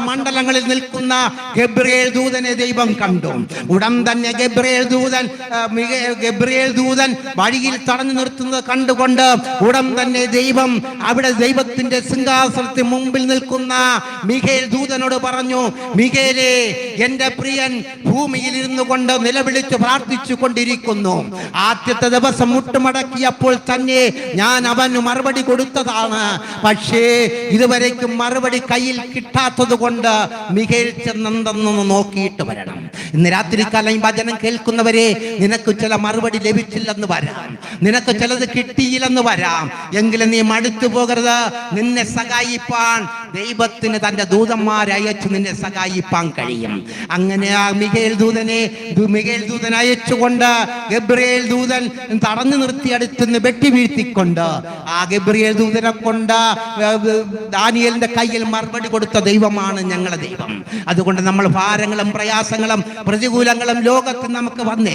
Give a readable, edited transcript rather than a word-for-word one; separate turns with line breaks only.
മണ്ഡലങ്ങളിൽ നിൽക്കുന്ന ഗബ്രിയേൽ ദൂതനെ ദൈവം കണ്ടു. ഉടൻ തന്നെ ഗബ്രിയേൽ ദൂതൻ വഴിയിൽ തടഞ്ഞു നിർത്തുന്നത് കണ്ടുകൊണ്ട് ഉടൻ തന്നെ ദൈവം അവിടെ ദൈവത്തിന്റെ സിംഹാസനത്തിന് മുമ്പിൽ നിൽക്കുന്ന മിഖായേൽ ദൂതനോട് പറഞ്ഞു, മിഖായേലേ, എന്റെ പ്രിയൻ ഭൂമിയിൽ ഇരുന്നു കൊണ്ട് നിലവിളിച്ച് പ്രാർത്ഥിച്ചു കൊണ്ടിരിക്കുന്നു. ആദ്യത്തെ ദിവസം മുട്ടുമടക്കിയപ്പോൾ തന്നെ ഞാൻ അവന് മറുപടി കൊടുത്തതാണ്. പക്ഷേ ഇതുവരേക്കും മറുപടി കയ്യിൽ കിട്ടാത്തത് കൊണ്ട് മിഖായേൽ ചെന്നെന്തെന്നൊന്ന് നോക്കിയിട്ട് വരണം. ഇന്ന് രാത്രികാലം ഈ വചനം കേൾക്കുന്നവരെ, നിനക്ക് ചില മറുപടി ലഭിച്ചില്ലെന്ന് വരാം, നിനക്ക് ചിലത് കിട്ടിയില്ലെന്ന് വരാം. എങ്കിലും നീ മടുത്തു പോകരുത്. നിന്നെ സഹായിപ്പാൻ ദൈവത്തിന് തന്റെ ദൂതന്മാരെ അയച്ചു നിന്നെ സഹായിപ്പാൻ കഴിയും. അങ്ങനെ ആ മിഖായേൽ ദൂതൻ അയച്ചുകൊണ്ട് ഗബ്രിയേൽ ദൂതൻ തടഞ്ഞു നിർത്തി അടുത്തുനിന്ന് വെട്ടി വീഴ്ത്തിക്കൊണ്ട് ആ ഗബ്രിയേൽ ദൂതനെ കൊണ്ട് ദാനിയേലിന്റെ കയ്യിൽ മറുപടി കൊടുത്ത ദൈവമാണ് ഞങ്ങളുടെ ദൈവം. അതുകൊണ്ട് നമ്മൾ ഭാരങ്ങളും പ്രയാസങ്ങളും പ്രതികൂലങ്ങളും ലോകത്ത് നമുക്ക് വന്നേ